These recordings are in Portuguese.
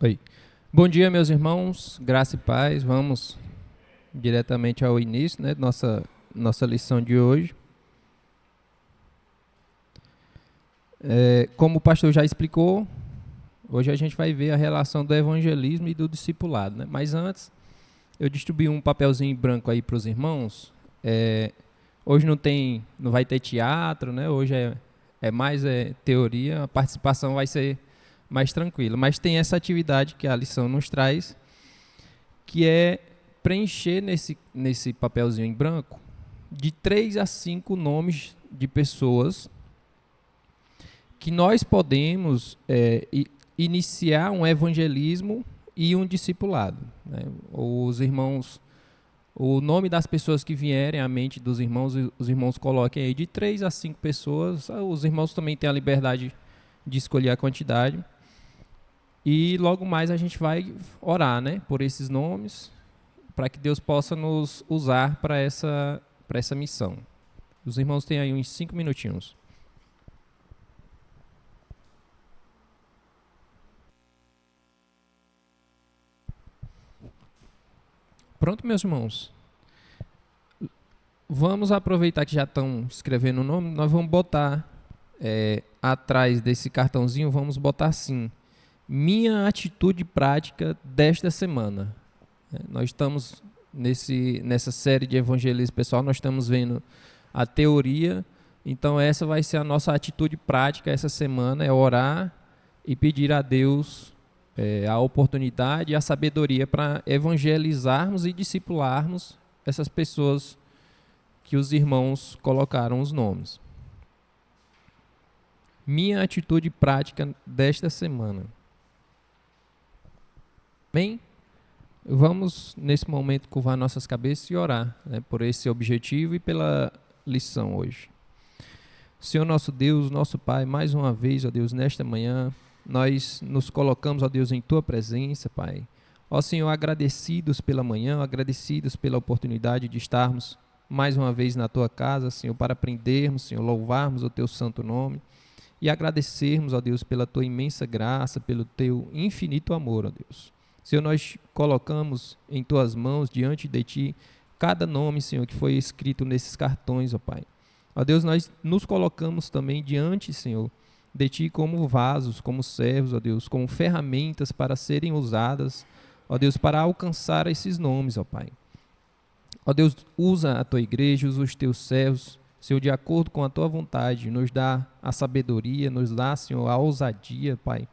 Oi. Bom dia, meus irmãos, graça e paz. Vamos diretamente ao início, né, nossa lição de hoje. Como o pastor já explicou, hoje a gente vai ver a relação do evangelismo e do discipulado, né? Mas antes, eu distribuí um papelzinho branco aí para os irmãos. Hoje não vai ter teatro, né? Hoje é mais teoria, a participação vai ser mais tranquila. Mas tem essa atividade que a lição nos traz, que é preencher nesse papelzinho em branco de 3 a 5 nomes de pessoas que nós podemos iniciar um evangelismo e um discipulado, né? Os irmãos, o nome das pessoas que vierem à mente dos irmãos, os irmãos coloquem aí de 3 a 5 pessoas. Os irmãos também têm a liberdade de escolher a quantidade. E logo mais a gente vai orar, né, por esses nomes, para que Deus possa nos usar para essa missão. Os irmãos têm aí uns 5 minutinhos. Pronto, meus irmãos? Vamos aproveitar que já estão escrevendo o nome, nós vamos botar atrás desse cartãozinho, vamos botar assim: minha atitude prática desta semana. Nós estamos nessa série de evangelismo pessoal, nós estamos vendo a teoria, então essa vai ser a nossa atitude prática essa semana, é orar e pedir a Deus a oportunidade e a sabedoria para evangelizarmos e discipularmos essas pessoas que os irmãos colocaram os nomes. Minha atitude prática desta semana. Bem, vamos nesse momento curvar nossas cabeças e orar, né, por esse objetivo e pela lição hoje. Senhor nosso Deus, nosso Pai, mais uma vez, ó Deus, nesta manhã, nós nos colocamos, ó Deus, em Tua presença, Pai. Ó Senhor, agradecidos pela manhã, agradecidos pela oportunidade de estarmos mais uma vez na Tua casa, Senhor, para aprendermos, Senhor, louvarmos o Teu santo nome e agradecermos, ó Deus, pela Tua imensa graça, pelo Teu infinito amor, ó Deus. Senhor, nós colocamos em Tuas mãos, diante de Ti, cada nome, Senhor, que foi escrito nesses cartões, ó Pai. Ó Deus, nós nos colocamos também diante, Senhor, de Ti como vasos, como servos, ó Deus, como ferramentas para serem usadas, ó Deus, para alcançar esses nomes, ó Pai. Ó Deus, usa a Tua igreja, usa os Teus servos, Senhor, de acordo com a Tua vontade, nos dá a sabedoria, nos dá, Senhor, a ousadia, Pai.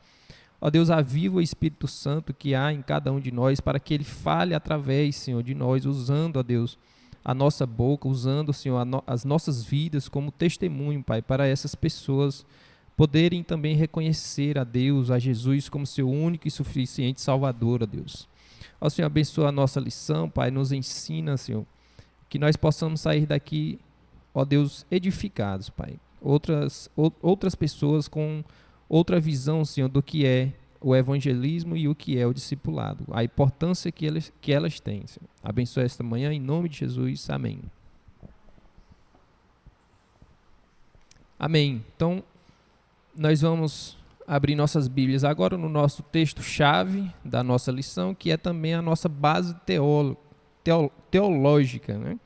Ó Deus, aviva o Espírito Santo que há em cada um de nós, para que Ele fale através, Senhor, de nós, usando, ó Deus, a nossa boca, usando, Senhor, as nossas vidas como testemunho, Pai, para essas pessoas poderem também reconhecer a Deus, a Jesus, como seu único e suficiente Salvador, ó Deus. Ó Senhor, abençoa a nossa lição, Pai, nos ensina, Senhor, que nós possamos sair daqui, ó Deus, edificados, Pai. Outras pessoas com outra visão, Senhor, do que é o evangelismo e o que é o discipulado, a importância que elas têm, Senhor. Abençoa esta manhã, em nome de Jesus, amém. Amém. Então, nós vamos abrir nossas Bíblias agora no nosso texto-chave da nossa lição, que é também a nossa base teológica, né,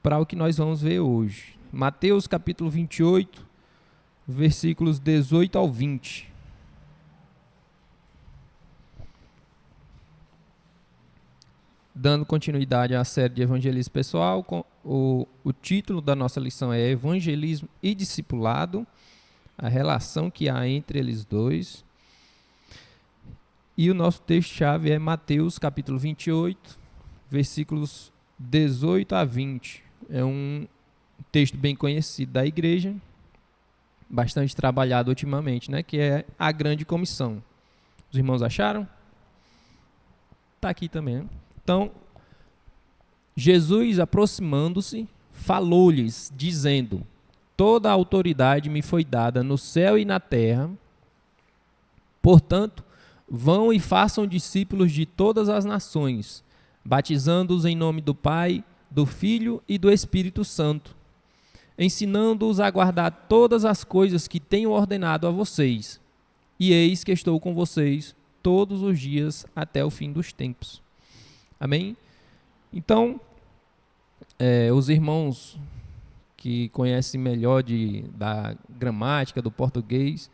para o que nós vamos ver hoje. Mateus capítulo 28, versículos 18 ao 20. Dando continuidade à série de evangelismo pessoal, o título da nossa lição é Evangelismo e Discipulado, a relação que há entre eles dois. E o nosso texto-chave é Mateus capítulo 28, versículos 18 a 20. É um texto bem conhecido da igreja, bastante trabalhado ultimamente, né? Que é a grande comissão. Os irmãos acharam? Está aqui também, né? Então, Jesus, aproximando-se, falou-lhes, dizendo: toda a autoridade me foi dada no céu e na terra. Portanto, vão e façam discípulos de todas as nações, batizando-os em nome do Pai, do Filho e do Espírito Santo, ensinando-os a guardar todas as coisas que tenho ordenado a vocês. E eis que estou com vocês todos os dias até o fim dos tempos. Amém? Então, os irmãos que conhecem melhor da gramática, do português,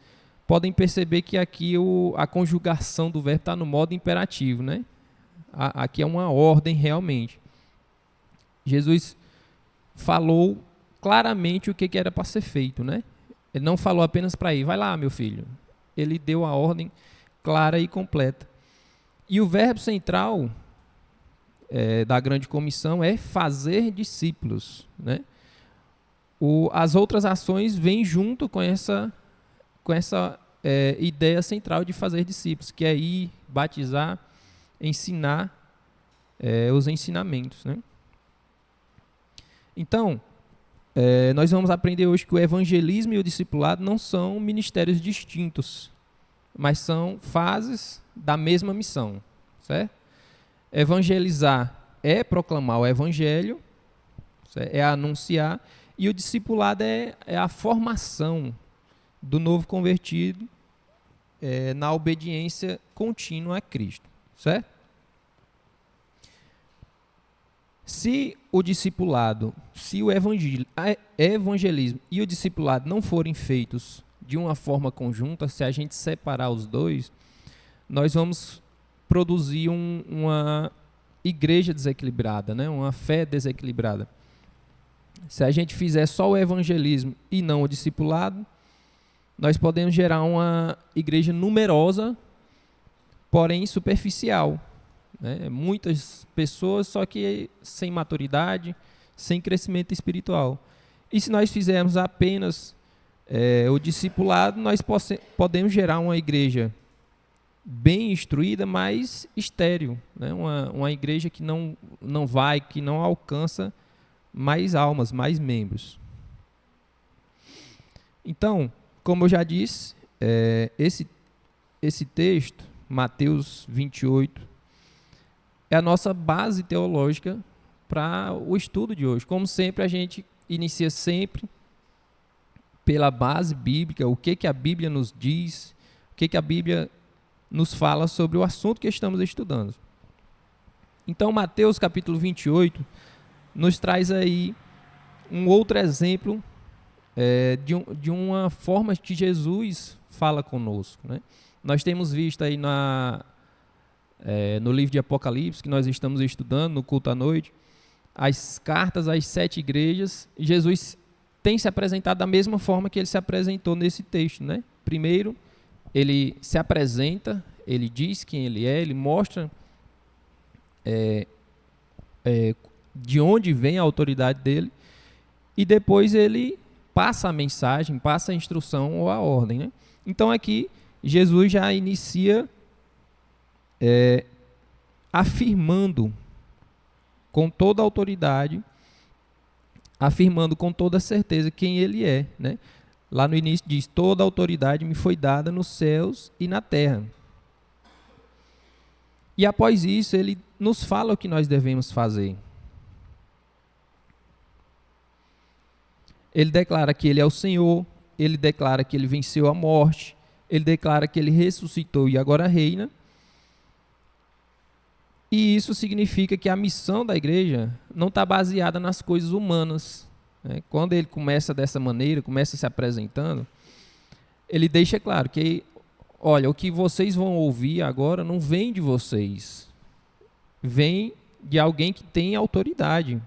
podem perceber que aqui a conjugação do verbo está no modo imperativo, né? Aqui é uma ordem realmente. Jesus falou claramente o que era para ser feito, né? Ele não falou apenas para ir, vai lá, meu filho. Ele deu a ordem clara e completa. E o verbo central da grande comissão é fazer discípulos, né? As outras ações vêm junto com essa ideia central de fazer discípulos, que é ir, batizar, ensinar os ensinamentos, né? Então, nós vamos aprender hoje que o evangelismo e o discipulado não são ministérios distintos, mas são fases da mesma missão, certo? Evangelizar é proclamar o evangelho, certo? É anunciar, e o discipulado é a formação do novo convertido na obediência contínua a Cristo, certo? Se o discipulado, se o evangelismo e o discipulado não forem feitos de uma forma conjunta, se a gente separar os dois, nós vamos produzir uma igreja desequilibrada, né? Uma fé desequilibrada. Se a gente fizer só o evangelismo e não o discipulado, nós podemos gerar uma igreja numerosa, porém superficial, né? Muitas pessoas, só que sem maturidade, sem crescimento espiritual. E se nós fizermos apenas o discipulado, nós podemos gerar uma igreja bem instruída, mas estéril, né? Uma igreja que não alcança mais almas, mais membros. Então, como eu já disse, esse texto, Mateus 28, é a nossa base teológica para o estudo de hoje. Como sempre, a gente inicia sempre pela base bíblica, o que a Bíblia nos diz, o que a Bíblia nos fala sobre o assunto que estamos estudando. Então, Mateus capítulo 28 nos traz aí um outro exemplo de uma forma que Jesus fala conosco, né? Nós temos visto aí no livro de Apocalipse, que nós estamos estudando no culto à noite, as cartas às 7 igrejas. Jesus tem se apresentado da mesma forma que ele se apresentou nesse texto, né? Primeiro, ele se apresenta, ele diz quem ele é, ele mostra de onde vem a autoridade dele, e depois ele passa a mensagem, passa a instrução ou a ordem, né? Então aqui Jesus já inicia afirmando com toda a autoridade, afirmando com toda certeza quem ele é, né? Lá no início diz: toda a autoridade me foi dada nos céus e na terra. E após isso ele nos fala o que nós devemos fazer. Ele declara que ele é o Senhor, ele declara que ele venceu a morte, ele declara que ele ressuscitou e agora reina. E isso significa que a missão da igreja não está baseada nas coisas humanas, né? Quando ele começa dessa maneira, começa se apresentando, ele deixa claro que, olha, o que vocês vão ouvir agora não vem de vocês, vem de alguém que tem autoridade.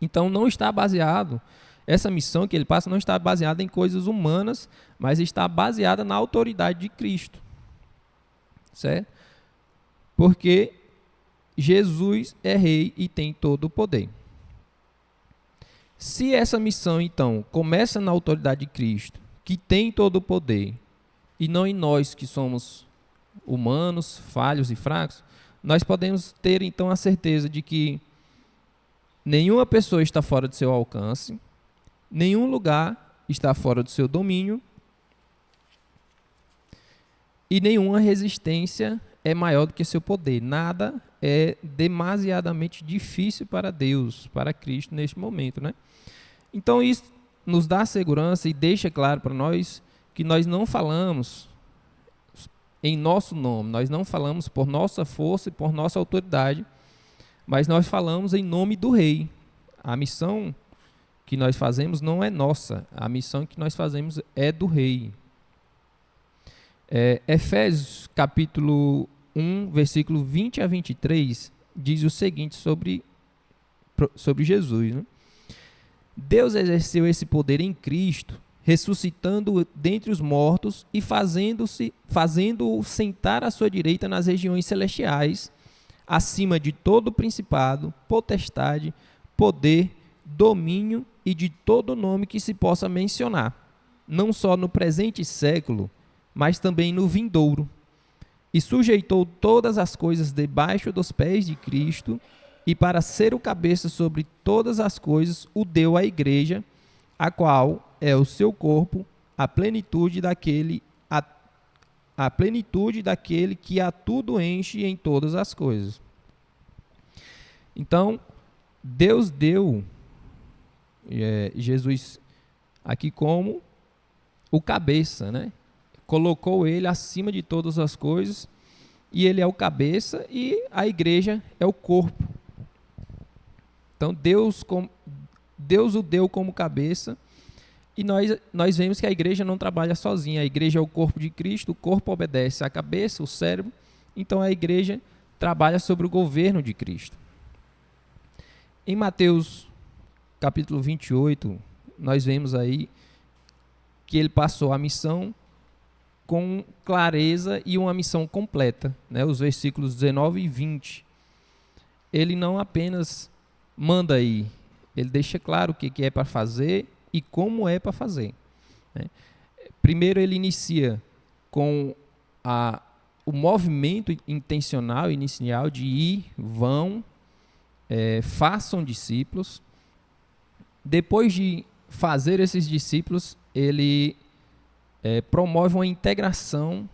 Então não está baseado, essa missão que ele passa não está baseada em coisas humanas, mas está baseada na autoridade de Cristo, certo? Porque Jesus é rei e tem todo o poder. Se essa missão, então, começa na autoridade de Cristo, que tem todo o poder, e não em nós que somos humanos, falhos e fracos, nós podemos ter, então, a certeza de que nenhuma pessoa está fora do seu alcance, nenhum lugar está fora do seu domínio, e nenhuma resistência é maior do que seu poder. Nada é demasiadamente difícil para Deus, para Cristo neste momento, né? Então isso nos dá segurança e deixa claro para nós que nós não falamos em nosso nome. Nós não falamos por nossa força e por nossa autoridade, mas nós falamos em nome do Rei. A missão que nós fazemos não é nossa, a missão que nós fazemos é do Rei. Efésios capítulo 1, versículo 20 a 23, diz o seguinte sobre Jesus, né? Deus exerceu esse poder em Cristo, ressuscitando dentre os mortos e fazendo-o sentar à sua direita nas regiões celestiais, acima de todo principado, potestade, poder, domínio e de todo nome que se possa mencionar, não só no presente século, mas também no vindouro. E sujeitou todas as coisas debaixo dos pés de Cristo, e para ser o cabeça sobre todas as coisas, o deu à igreja, a qual é o seu corpo, a plenitude daquele que a tudo enche em todas as coisas. Então, Deus deu Jesus aqui como o cabeça, né? Colocou ele acima de todas as coisas, e ele é o cabeça e a igreja é o corpo. Então Deus o deu como cabeça, e nós vemos que a igreja não trabalha sozinha. A igreja é o corpo de Cristo, o corpo obedece à cabeça, o cérebro. Então a igreja trabalha sobre o governo de Cristo. Em Mateus capítulo 28, nós vemos aí que ele passou a missão com clareza e uma missão completa, né? Os versículos 19 e 20. Ele não apenas manda ir, ele deixa claro o que é para fazer e como é para fazer, né? Primeiro ele inicia com o movimento intencional, inicial de ir, vão, façam discípulos. Depois de fazer esses discípulos, ele promove uma integração,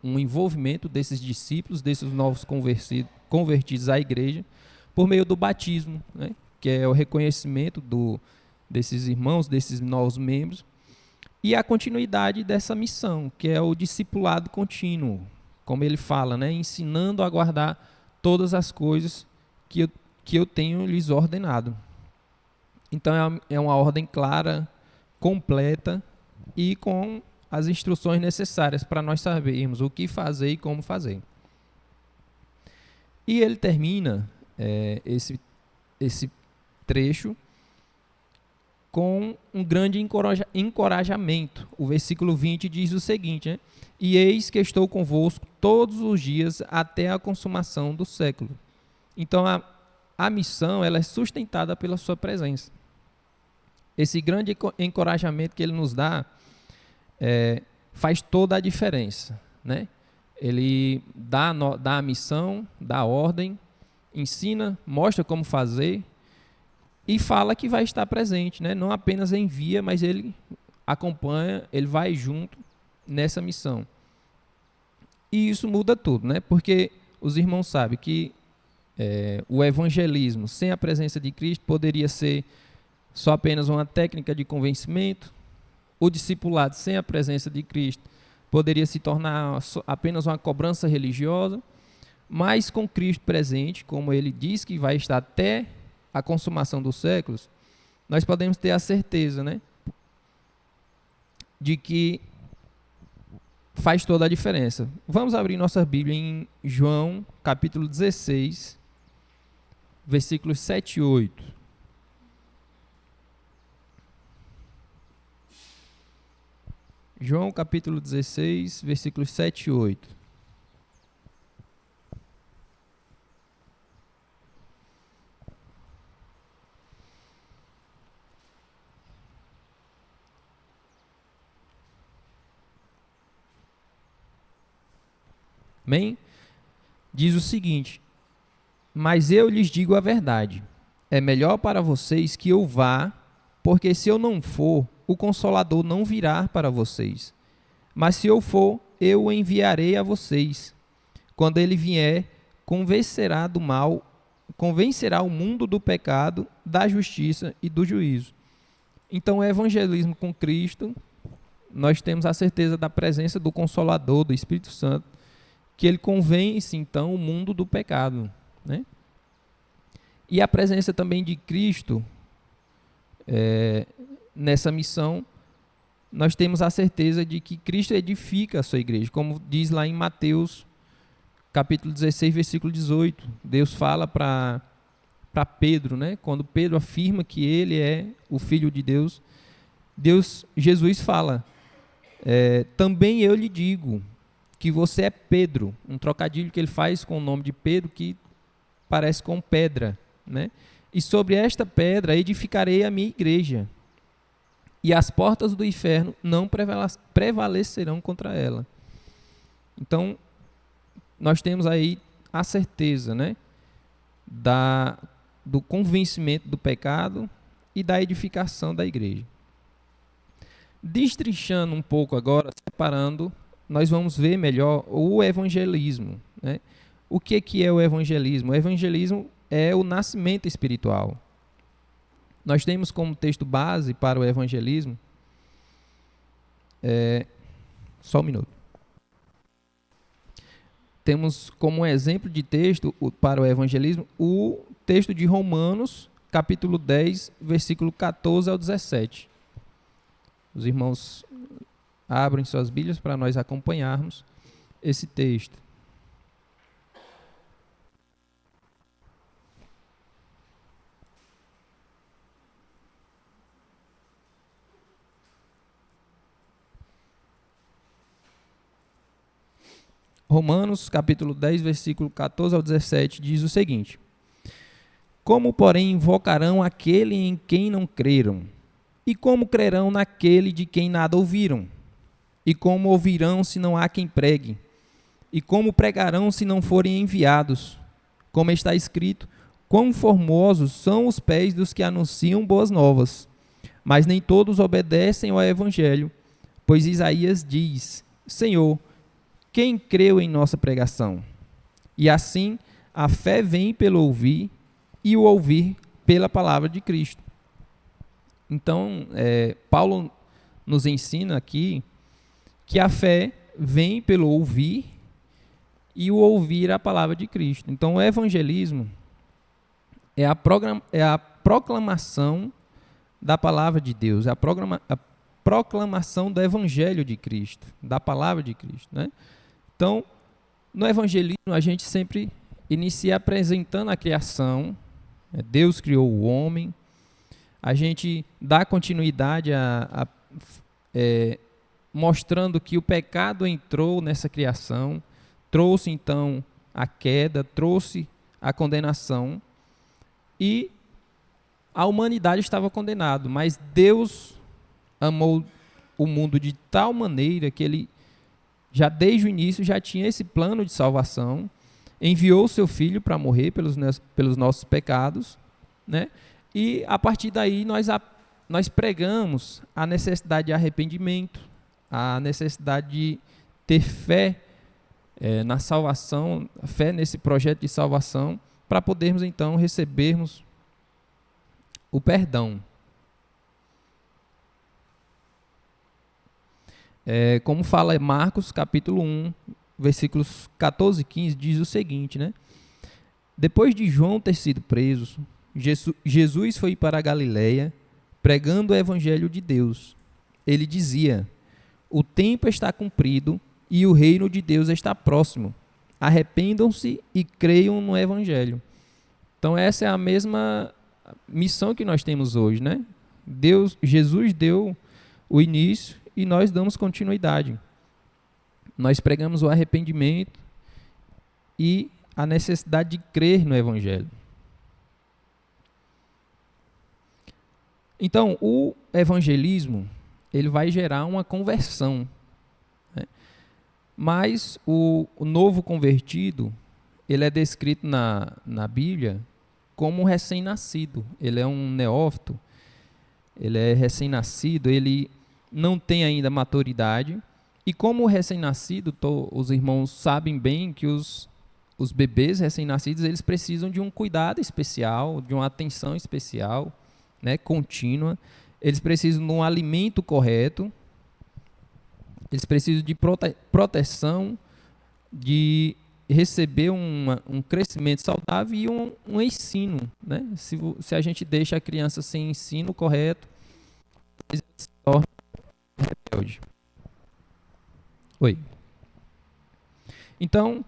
um envolvimento desses discípulos, desses novos convertidos à igreja, por meio do batismo, né? Que é o reconhecimento desses irmãos, desses novos membros, e a continuidade dessa missão, que é o discipulado contínuo, como ele fala, né? Ensinando a guardar todas as coisas que eu tenho lhes ordenado. Então é uma ordem clara, completa e com as instruções necessárias para nós sabermos o que fazer e como fazer. E ele termina esse trecho com um grande encorajamento. O versículo 20 diz o seguinte, né? E eis que estou convosco todos os dias até a consumação do século. Então a missão ela é sustentada pela sua presença. Esse grande encorajamento que ele nos dá faz toda a diferença, né? Ele dá a missão, dá a ordem, ensina, mostra como fazer e fala que vai estar presente, né? Não apenas envia, mas ele acompanha, ele vai junto nessa missão. E isso muda tudo, né? Porque os irmãos sabem que o evangelismo sem a presença de Cristo poderia ser só apenas uma técnica de convencimento. O discipulado sem a presença de Cristo poderia se tornar apenas uma cobrança religiosa, mas com Cristo presente, como ele diz que vai estar até a consumação dos séculos, nós podemos ter a certeza, né, de que faz toda a diferença. Vamos abrir nossa Bíblia em João, capítulo 16, versículos 7 e 8. João capítulo 16, versículos 7 e 8. Amém? Diz o seguinte: mas eu lhes digo a verdade, é melhor para vocês que eu vá, porque se eu não for, o Consolador não virá para vocês. Mas se eu for, eu o enviarei a vocês. Quando ele vier, convencerá o mundo do pecado, da justiça e do juízo. Então o evangelismo com Cristo nós temos a certeza da presença do Consolador, do Espírito Santo, que ele convence, então, o mundo do pecado, né? E a presença também de Cristo nessa missão, nós temos a certeza de que Cristo edifica a sua igreja, como diz lá em Mateus, capítulo 16, versículo 18. Deus fala para Pedro, né? Quando Pedro afirma que ele é o Filho de Deus, Jesus fala, também eu lhe digo que você é Pedro, um trocadilho que ele faz com o nome de Pedro que parece com pedra, né? E sobre esta pedra edificarei a minha igreja, e as portas do inferno não prevalecerão contra ela. Então, nós temos aí a certeza, né, do convencimento do pecado e da edificação da igreja. Destrinchando um pouco agora, separando, nós vamos ver melhor o evangelismo, né? O que é o evangelismo? O evangelismo é o nascimento espiritual. Nós temos como texto base para o evangelismo, só um minuto. Temos como exemplo de texto para o evangelismo o texto de Romanos, capítulo 10, versículo 14 ao 17. Os irmãos abrem suas Bíblias para nós acompanharmos esse texto. Romanos, capítulo 10, versículo 14 ao 17, diz o seguinte: Como, porém, invocarão aquele em quem não creram? E como crerão naquele de quem nada ouviram? E como ouvirão se não há quem pregue? E como pregarão se não forem enviados? Como está escrito, quão formosos são os pés dos que anunciam boas novas. Mas nem todos obedecem ao evangelho, pois Isaías diz, Senhor, quem creu em nossa pregação? E assim, a fé vem pelo ouvir, e o ouvir pela palavra de Cristo. Então, Paulo nos ensina aqui que a fé vem pelo ouvir e o ouvir a palavra de Cristo. Então, o evangelismo é a proclamação da palavra de Deus, é a proclamação do evangelho de Cristo, da palavra de Cristo, né? Então, no evangelismo, a gente sempre inicia apresentando a criação. Deus criou o homem. A gente dá continuidade mostrando que o pecado entrou nessa criação, trouxe então a queda, trouxe a condenação, e a humanidade estava condenada, mas Deus amou o mundo de tal maneira que ele já desde o início já tinha esse plano de salvação, enviou o seu filho para morrer pelos nossos pecados, né? E a partir daí nós pregamos a necessidade de arrependimento, a necessidade de ter fé na salvação, fé nesse projeto de salvação, para podermos então recebermos o perdão. Como fala Marcos, capítulo 1, versículos 14 e 15, diz o seguinte, né? Depois de João ter sido preso, Jesus foi para a Galileia, pregando o evangelho de Deus. Ele dizia, o tempo está cumprido e o reino de Deus está próximo. Arrependam-se e creiam no evangelho. Então essa é a mesma missão que nós temos hoje, né? Jesus deu o início e nós damos continuidade. Nós pregamos o arrependimento e a necessidade de crer no evangelho. Então, o evangelismo, ele vai gerar uma conversão, né? Mas o novo convertido, ele é descrito na Bíblia como um recém-nascido. Ele é um neófito, ele é recém-nascido, ele não tem ainda maturidade. E como recém-nascido, os irmãos sabem bem que os bebês recém-nascidos, eles precisam de um cuidado especial, de uma atenção especial, né, contínua. Eles precisam de um alimento correto, Eles precisam de proteção, de receber um crescimento saudável e um ensino, né? Se a gente deixa a criança sem ensino correto, ele se torna rebelde. Oi. Então,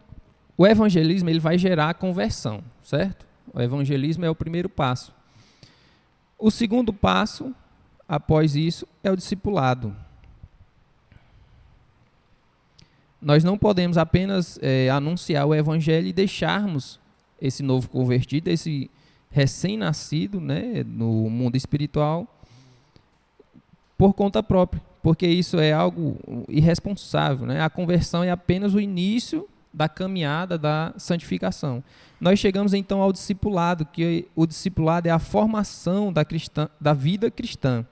o evangelismo ele vai gerar conversão, certo? O evangelismo é o primeiro passo. O segundo passo, após isso, é o discipulado. Nós não podemos apenas anunciar o evangelho e deixarmos esse novo convertido, esse recém-nascido, né, no mundo espiritual, por conta própria, porque isso é algo irresponsável, né? A conversão é apenas o início da caminhada da santificação. Nós chegamos então ao discipulado, que o discipulado é a formação da vida cristã.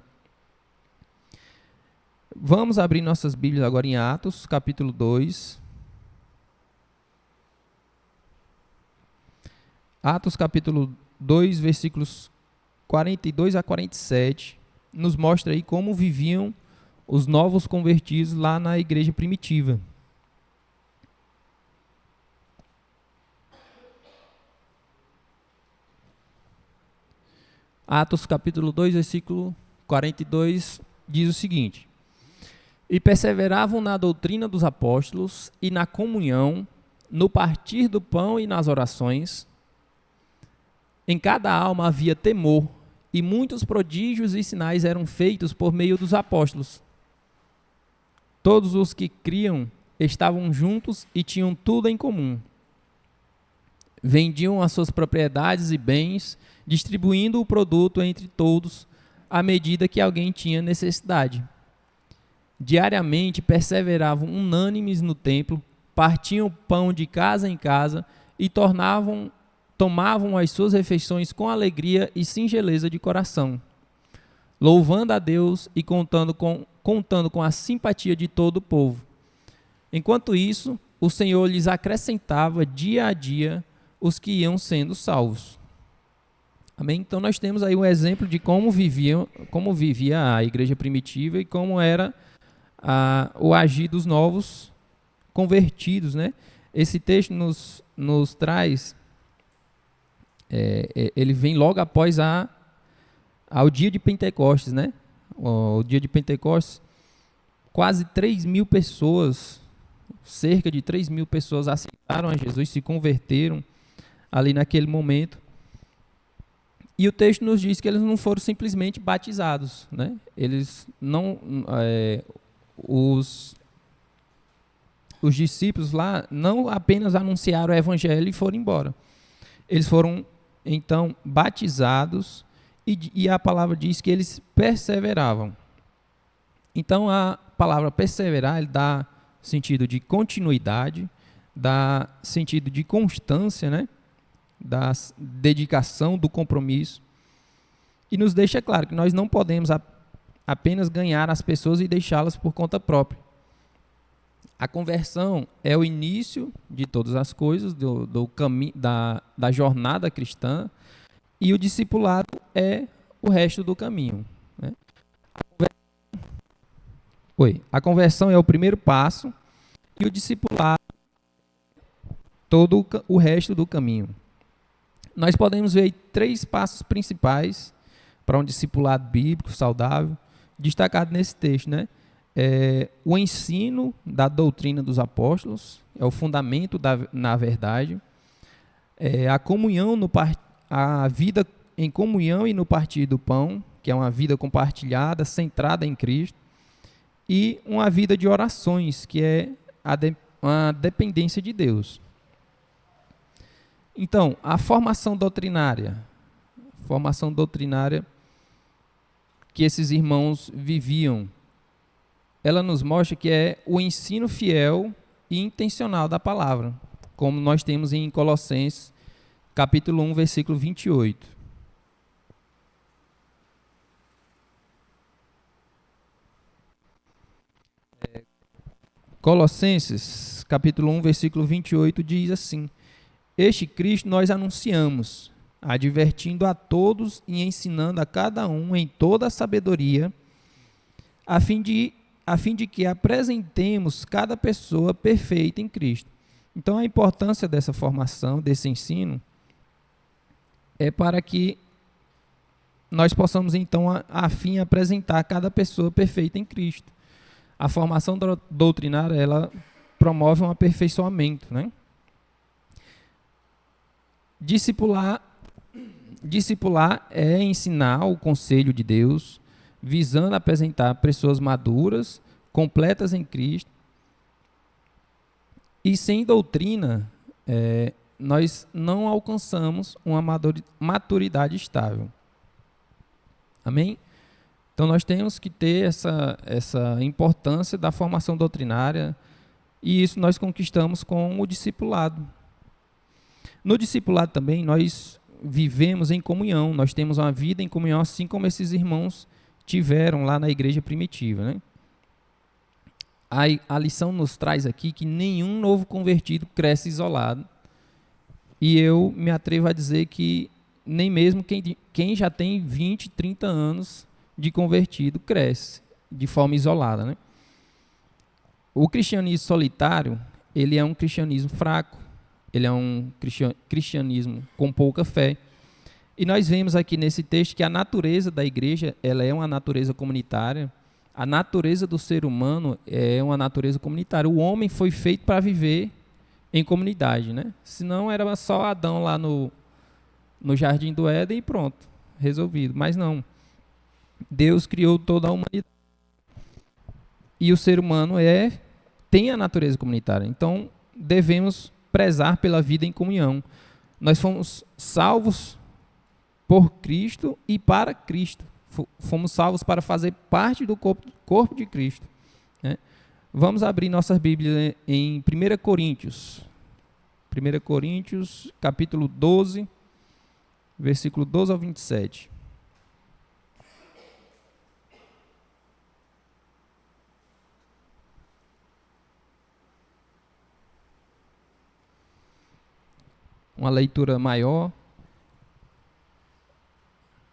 Vamos abrir nossas Bíblias agora em Atos, capítulo 2. Atos, capítulo 2, versículos 42 a 47, nos mostra aí como viviam os novos convertidos lá na igreja primitiva. Atos, capítulo 2, versículo 42, diz o seguinte: E perseveravam na doutrina dos apóstolos e na comunhão, no partir do pão e nas orações. Em cada alma havia temor, e muitos prodígios e sinais eram feitos por meio dos apóstolos. Todos os que criam estavam juntos e tinham tudo em comum. Vendiam as suas propriedades e bens, distribuindo o produto entre todos, à medida que alguém tinha necessidade. Diariamente perseveravam unânimes no templo, partiam pão de casa em casa e tomavam as suas refeições com alegria e singeleza de coração, louvando a Deus e contando com a simpatia de todo o povo. Enquanto isso, o Senhor lhes acrescentava dia a dia os que iam sendo salvos. Amém? Então nós temos aí um exemplo de como vivia a igreja primitiva e como era o agir dos novos convertidos, né? Esse texto nos traz, ele vem logo após ao dia de Pentecostes, né? O dia de Pentecostes, quase 3.000 pessoas, cerca de 3.000 pessoas aceitaram a Jesus, se converteram ali naquele momento. E o texto nos diz que eles não foram simplesmente batizados, né? Eles não... Os discípulos lá não apenas anunciaram o evangelho e foram embora. Eles foram, então, batizados e a palavra diz que eles perseveravam. Então, a palavra perseverar, ele dá sentido de continuidade, dá sentido de constância, né? Da dedicação, do compromisso. E nos deixa claro que nós não podemos apenas ganhar as pessoas e deixá-las por conta própria. A conversão é o início de todas as coisas, do caminho, da jornada cristã, e o discipulado é o resto do caminho, né? A conversão é o primeiro passo e o discipulado todo o resto do caminho. Nós podemos ver 3 passos principais para um discipulado bíblico saudável, destacado nesse texto, né? O ensino da doutrina dos apóstolos, é o fundamento na verdade, a comunhão, a vida em comunhão e no partir do pão, que é uma vida compartilhada, centrada em Cristo, e uma vida de orações, que é a dependência de Deus. Então, a formação doutrinária que esses irmãos viviam, ela nos mostra que é o ensino fiel e intencional da palavra, como nós temos em Colossenses, capítulo 1, versículo 28. Colossenses, capítulo 1, versículo 28, diz assim: Este Cristo nós anunciamos, advertindo a todos e ensinando a cada um em toda a sabedoria, a fim a fim de que apresentemos cada pessoa perfeita em Cristo. Então, a importância dessa formação, desse ensino, é para que nós possamos, então, a fim apresentar cada pessoa perfeita em Cristo. A formação doutrinária, ela promove um aperfeiçoamento, né? Discipular é ensinar o conselho de Deus, visando apresentar pessoas maduras, completas em Cristo. E sem doutrina, nós não alcançamos uma maturidade estável. Amém? Então nós temos que ter essa importância da formação doutrinária, e isso nós conquistamos com o discipulado. No discipulado também nós vivemos em comunhão, nós temos uma vida em comunhão, assim como esses irmãos tiveram lá na igreja primitiva, né? A lição nos traz aqui que nenhum novo convertido cresce isolado, e eu me atrevo a dizer que nem mesmo quem já tem 20, 30 anos de convertido cresce de forma isolada, né? O cristianismo solitário, ele é um cristianismo fraco, ele é um cristianismo com pouca fé. E nós vemos aqui nesse texto que a natureza da igreja, ela é uma natureza comunitária. A natureza do ser humano é uma natureza comunitária. O homem foi feito para viver em comunidade, né? Senão era só Adão lá no Jardim do Éden e pronto, resolvido. Mas não. Deus criou toda a humanidade. E o ser humano tem a natureza comunitária. Então, devemos prezar pela vida em comunhão. Nós fomos salvos por Cristo e para Cristo. Fomos salvos para fazer parte do corpo de Cristo, né? Vamos abrir nossas Bíblias em 1 Coríntios. 1 Coríntios, capítulo 12, versículo 12 ao 27. Uma leitura maior,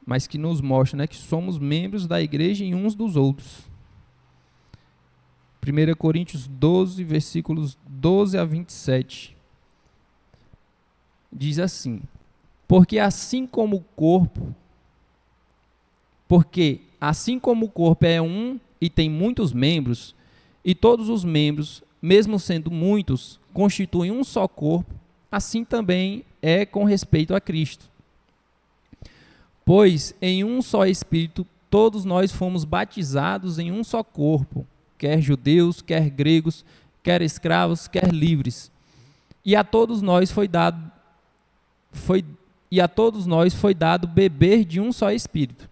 mas que nos mostra, né, que somos membros da igreja e uns dos outros. 1 Coríntios 12, versículos 12 a 27. Diz assim: Porque assim como o corpo é um e tem muitos membros, e todos os membros, mesmo sendo muitos, constituem um só corpo, assim também é com respeito a Cristo. Pois em um só Espírito todos nós fomos batizados em um só corpo, quer judeus, quer gregos, quer escravos, quer livres. E a todos nós foi dado beber de um só Espírito.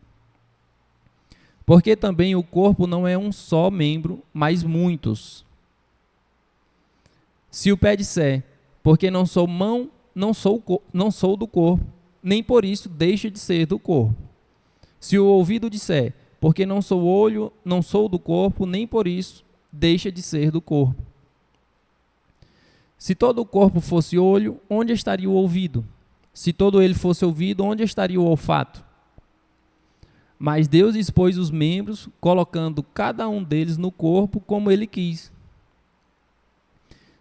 Porque também o corpo não é um só membro, mas muitos. Se o pé disser, porque não sou mão, não sou do corpo, nem por isso deixa de ser do corpo. Se o ouvido disser, porque não sou olho, não sou do corpo, nem por isso deixa de ser do corpo. Se todo o corpo fosse olho, onde estaria o ouvido? Se todo ele fosse ouvido, onde estaria o olfato? Mas Deus expôs os membros, colocando cada um deles no corpo como ele quis.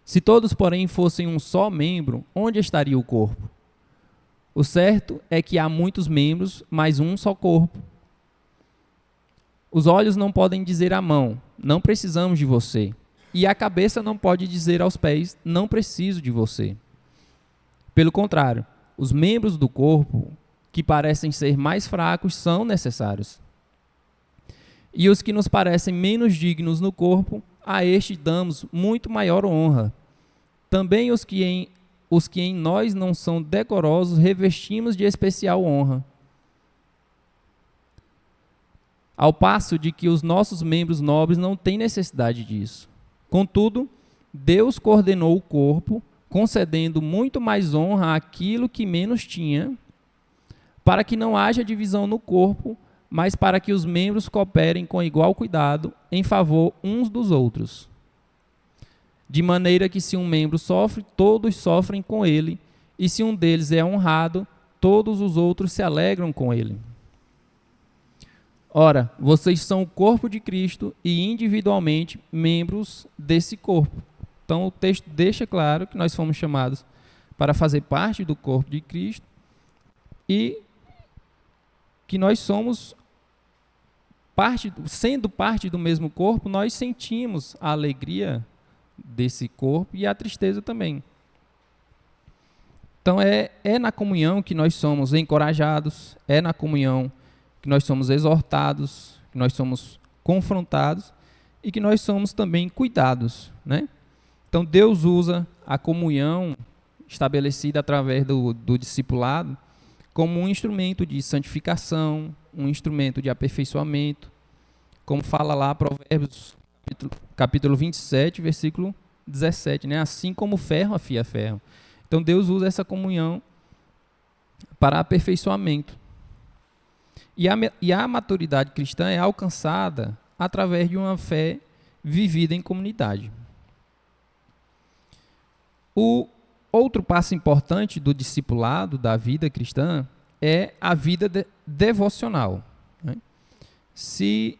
Se todos, porém, fossem um só membro, onde estaria o corpo? O certo é que há muitos membros, mas um só corpo. Os olhos não podem dizer à mão, não precisamos de você. E a cabeça não pode dizer aos pés, não preciso de você. Pelo contrário, os membros do corpo, que parecem ser mais fracos, são necessários. E os que nos parecem menos dignos no corpo, a este damos muito maior honra. Também os que em nós não são decorosos, revestimos de especial honra. Ao passo de que os nossos membros nobres não têm necessidade disso. Contudo, Deus coordenou o corpo, concedendo muito mais honra àquilo que menos tinha, para que não haja divisão no corpo, mas para que os membros cooperem com igual cuidado em favor uns dos outros. De maneira que se um membro sofre, todos sofrem com ele, e se um deles é honrado, todos os outros se alegram com ele. Ora, vocês são o corpo de Cristo e individualmente membros desse corpo. Então o texto deixa claro que nós fomos chamados para fazer parte do corpo de Cristo e que nós somos parte, sendo parte do mesmo corpo, nós sentimos a alegria desse corpo e a tristeza também. Então é na comunhão que nós somos encorajados, é na comunhão que nós somos exortados, que nós somos confrontados e que nós somos também cuidados, né? Então Deus usa a comunhão estabelecida através do discipulado como um instrumento de santificação, um instrumento de aperfeiçoamento, como fala lá Provérbios capítulo 27, versículo 17, né? Assim como ferro afia ferro. Então Deus usa essa comunhão para aperfeiçoamento. E a maturidade cristã é alcançada através de uma fé vivida em comunidade. O outro passo importante do discipulado da vida cristã é a vida devocional, né? Se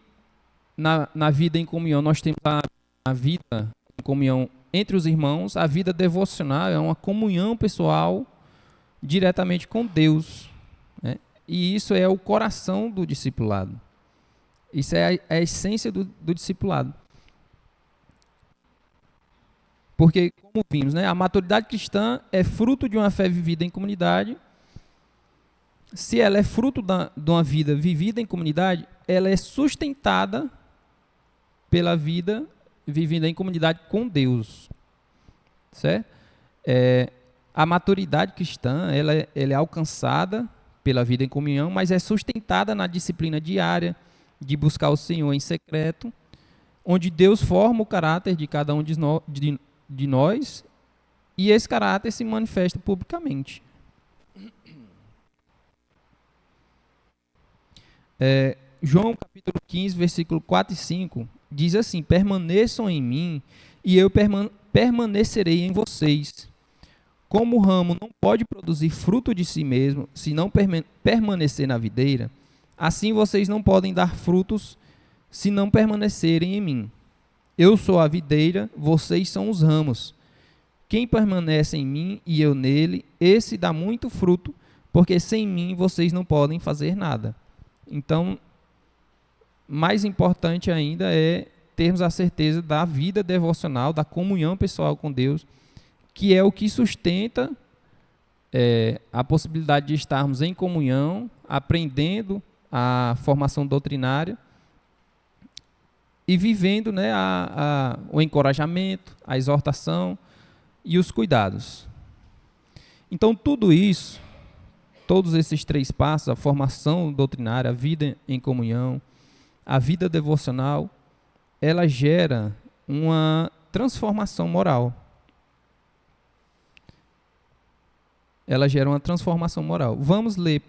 na vida em comunhão nós temos a vida em comunhão entre os irmãos, a vida devocional é uma comunhão pessoal diretamente com Deus, né? E isso é o coração do discipulado. Isso é a essência do discipulado. Porque, como vimos, né, a maturidade cristã é fruto de uma fé vivida em comunidade. Se ela é fruto de uma vida vivida em comunidade, ela é sustentada pela vida vivida em comunidade com Deus. Certo? A maturidade cristã ela é alcançada pela vida em comunhão, mas é sustentada na disciplina diária de buscar o Senhor em secreto, onde Deus forma o caráter de cada um de nós e esse caráter se manifesta publicamente. João capítulo 15, versículo 4 e 5 diz assim: permaneçam em mim e eu permanecerei em vocês. Como o ramo não pode produzir fruto de si mesmo se não permanecer na videira, assim vocês não podem dar frutos se não permanecerem em mim. Eu sou a videira, vocês são os ramos. Quem permanece em mim e eu nele, esse dá muito fruto, porque sem mim vocês não podem fazer nada. Então, mais importante ainda é termos a certeza da vida devocional, da comunhão pessoal com Deus, que é o que sustenta a possibilidade de estarmos em comunhão, aprendendo a formação doutrinária e vivendo, né, o encorajamento, a exortação e os cuidados. Então, tudo isso, todos esses três passos, a formação doutrinária, a vida em comunhão, a vida devocional, ela gera uma transformação moral. Ela gera uma transformação moral. Vamos ler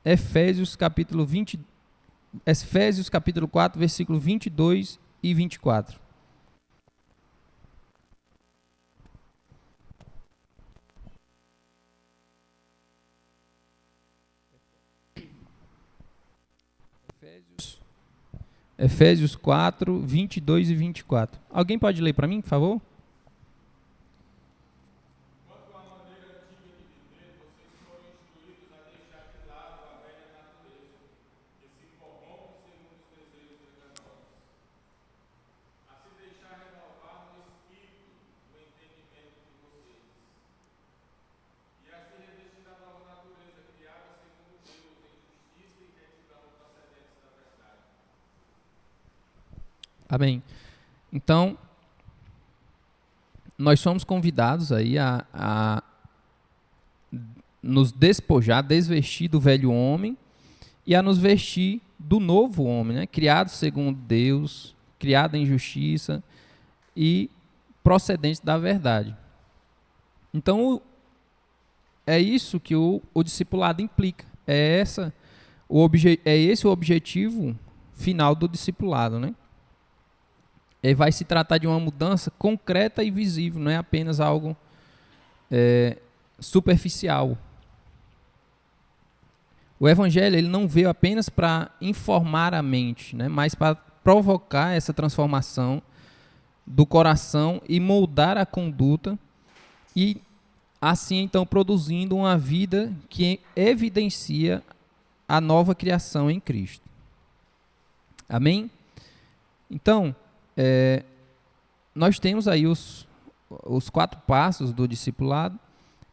Efésios capítulo 4, versículo 22 e 24. Efésios 4, 22 e 24. Alguém pode ler para mim, por favor? Amém. Então, nós somos convidados aí a nos despojar, desvestir do velho homem e a nos vestir do novo homem, né? Criado segundo Deus, criado em justiça e procedente da verdade. Então, é isso que o discipulado implica. É esse o objetivo final do discipulado, né? Vai se tratar de uma mudança concreta e visível, não é apenas algo superficial. O evangelho ele não veio apenas para informar a mente, né, mas para provocar essa transformação do coração e moldar a conduta e assim então produzindo uma vida que evidencia a nova criação em Cristo. Amém? Então, nós temos aí os 4 passos do discipulado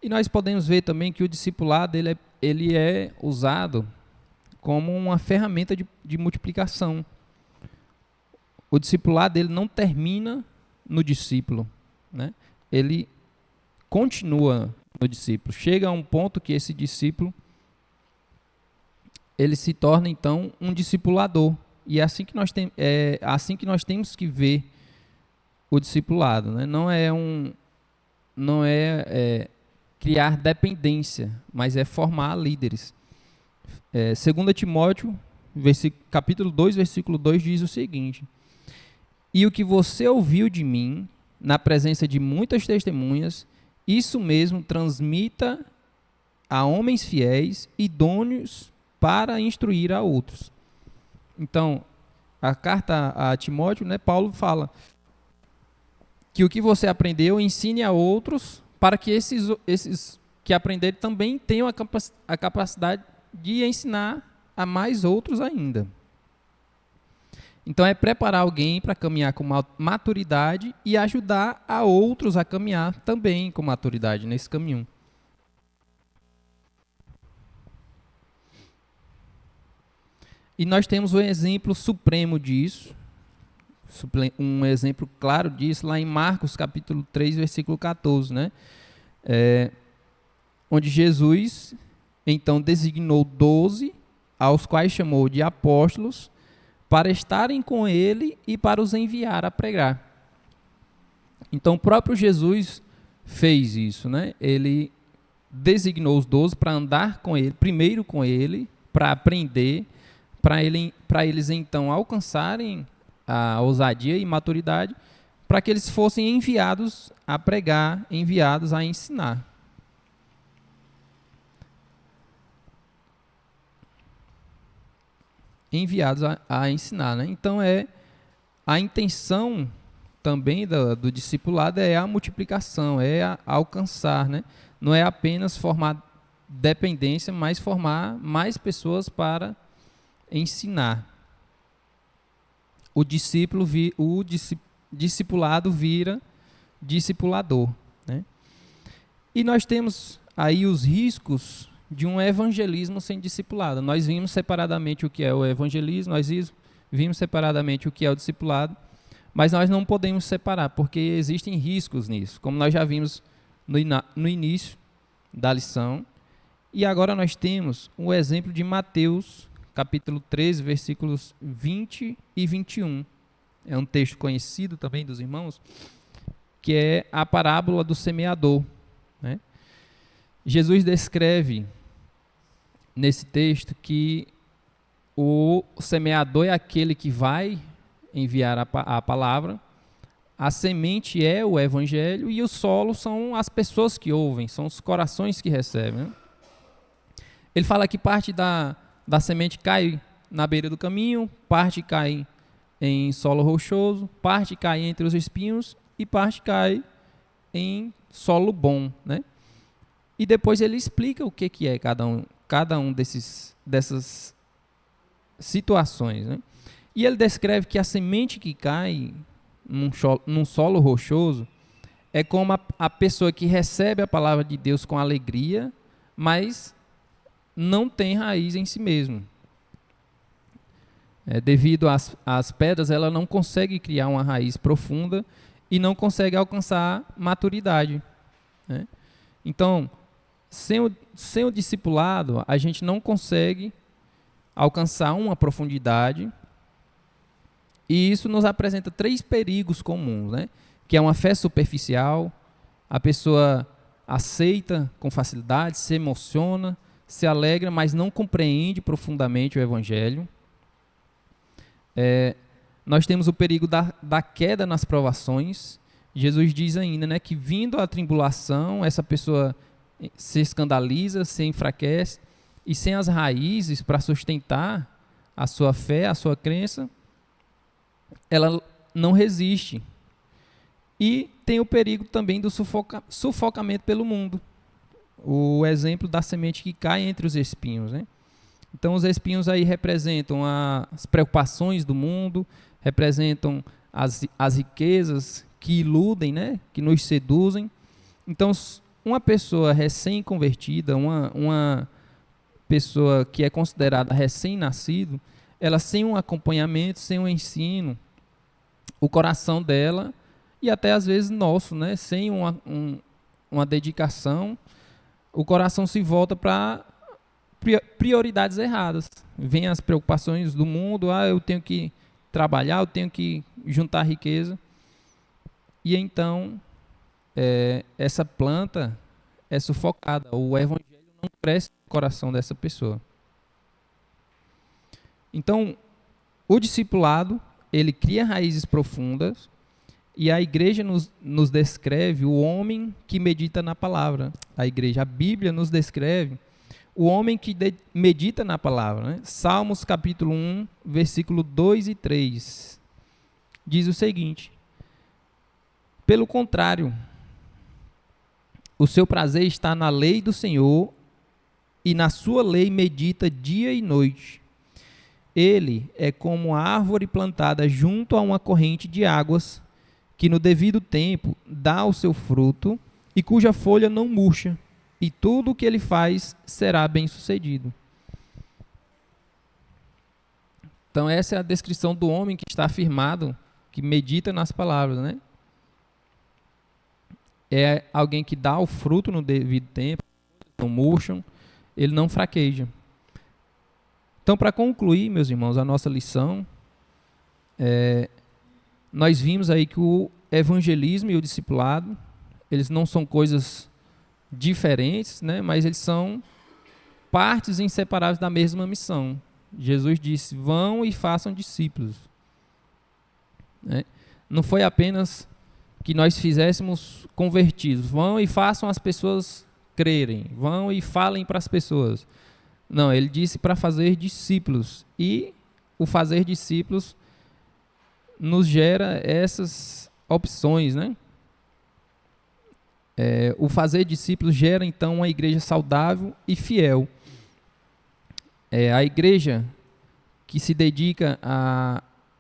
e nós podemos ver também que o discipulado ele é usado como uma ferramenta de multiplicação. O discipulado ele não termina no discípulo, né? Ele continua no discípulo. Chega a um ponto que esse discípulo ele se torna então um discipulador. E é assim que nós temos que ver o discipulado, né? Não é criar dependência, mas é formar líderes. 2 Timóteo, capítulo 2, versículo 2 diz o seguinte: e o que você ouviu de mim, na presença de muitas testemunhas, isso mesmo transmita a homens fiéis, idôneos para instruir a outros. Então, a carta a Timóteo, né, Paulo fala que o que você aprendeu, ensine a outros, para que esses que aprenderem também tenham a capacidade de ensinar a mais outros ainda. Então, é preparar alguém para caminhar com maturidade e ajudar a outros a caminhar também com maturidade nesse caminho. E nós temos o exemplo supremo disso, um exemplo claro disso, lá em Marcos capítulo 3, versículo 14, né? Onde Jesus, então, designou 12, aos quais chamou de apóstolos, para estarem com ele e para os enviar a pregar. Então, o próprio Jesus fez isso, né? Ele designou os 12 para andar com ele, primeiro com ele, para aprender, para eles então alcançarem a ousadia e maturidade, para que eles fossem enviados a pregar, enviados a ensinar. Enviados a ensinar, né? Então a intenção também do discipulado é a multiplicação, é a alcançar, né? Não é apenas formar dependência, mas formar mais pessoas para ensinar. O discipulado vira discipulador, né? E nós temos aí os riscos de um evangelismo sem discipulado. Nós vimos separadamente o que é o evangelismo, nós vimos separadamente o que é o discipulado, mas nós não podemos separar, porque existem riscos nisso, como nós já vimos no início da lição. E agora nós temos um exemplo de Mateus, capítulo 13, versículos 20 e 21. É um texto conhecido também dos irmãos, que é a parábola do semeador, né? Jesus descreve nesse texto que o semeador é aquele que vai enviar a palavra, a semente é o evangelho e o solo são as pessoas que ouvem, são os corações que recebem, né? Ele fala que parte da semente cai na beira do caminho, parte cai em solo rochoso, parte cai entre os espinhos e parte cai em solo bom, né? E depois ele explica o que é cada um dessas situações, né? E ele descreve que a semente que cai num solo rochoso é como a pessoa que recebe a palavra de Deus com alegria, mas não tem raiz em si mesmo. Devido às pedras, ela não consegue criar uma raiz profunda e não consegue alcançar maturidade, né? Então, sem o discipulado, a gente não consegue alcançar uma profundidade, e isso nos apresenta 3 perigos comuns, né? Que é uma fé superficial, a pessoa aceita com facilidade, se emociona, se alegra, mas não compreende profundamente o evangelho. Nós temos o perigo da queda nas provações. Jesus diz ainda, né, que vindo a tribulação, essa pessoa se escandaliza, se enfraquece e sem as raízes para sustentar a sua fé, a sua crença, ela não resiste. E tem o perigo também do sufocamento pelo mundo. O exemplo da semente que cai entre os espinhos, né? Então, os espinhos aí representam as preocupações do mundo, representam as riquezas que iludem, né? Que nos seduzem. Então, uma pessoa recém-convertida, uma pessoa que é considerada recém-nascido, ela sem um acompanhamento, sem um ensino, o coração dela, e até às vezes nosso, né? Sem uma dedicação, o coração se volta para prioridades erradas. Vem as preocupações do mundo, eu tenho que trabalhar, eu tenho que juntar riqueza. E então, essa planta é sufocada, o evangelho não cresce no coração dessa pessoa. Então, o discipulado, ele cria raízes profundas, e a igreja nos descreve o homem que medita na palavra. A Bíblia nos descreve o homem que medita na palavra, né? Salmos capítulo 1, versículo 2 e 3, diz o seguinte: pelo contrário, o seu prazer está na lei do Senhor, e na sua lei medita dia e noite. Ele é como a árvore plantada junto a uma corrente de águas, que no devido tempo dá o seu fruto, e cuja folha não murcha, e tudo o que ele faz será bem-sucedido. Então essa é a descrição do homem que está afirmado, que medita nas palavras, né? É alguém que dá o fruto no devido tempo, não murcham, ele não fraqueja. Então, para concluir, meus irmãos, a nossa lição, nós vimos aí que o evangelismo e o discipulado, eles não são coisas diferentes, né? Mas eles são partes inseparáveis da mesma missão. Jesus disse: vão e façam discípulos. Né? Não foi apenas que nós fizéssemos convertidos, vão e façam as pessoas crerem, vão e falem para as pessoas. Não, ele disse para fazer discípulos, e o fazer discípulos nos gera essas opções, né? O fazer discípulos gera então uma igreja saudável e fiel. A igreja que se dedica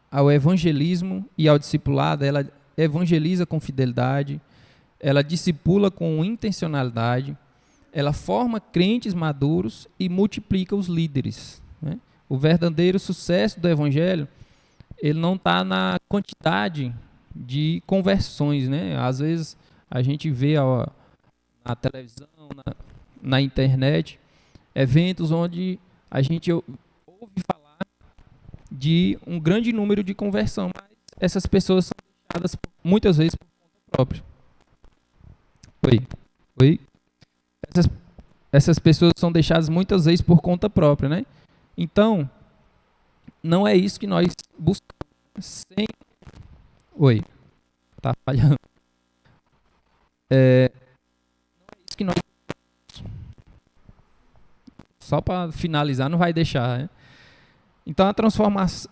ao evangelismo e ao discipulado, ela evangeliza com fidelidade, ela discipula com intencionalidade, ela forma crentes maduros e multiplica os líderes. Né? O verdadeiro sucesso do evangelho, ele não está na quantidade de conversões, né? Às vezes a gente vê na televisão, na internet, eventos onde a gente ouve falar de um grande número de conversão, mas essas pessoas são deixadas muitas vezes por conta própria. Oi? Essas pessoas são deixadas muitas vezes por conta própria, né? Então, não é isso que nós buscamos. Oi, tá falhando. Não é isso que nós buscamos. Só para finalizar, não vai deixar, né? Então, a transformação,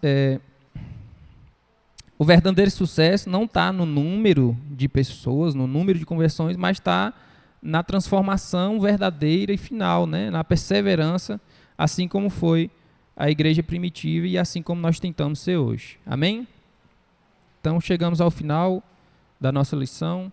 o verdadeiro sucesso não está no número de pessoas, no número de conversões, mas está na transformação verdadeira e final, né? Na perseverança, assim como foi a igreja primitiva e assim como nós tentamos ser hoje. Amém? Então, chegamos ao final da nossa lição.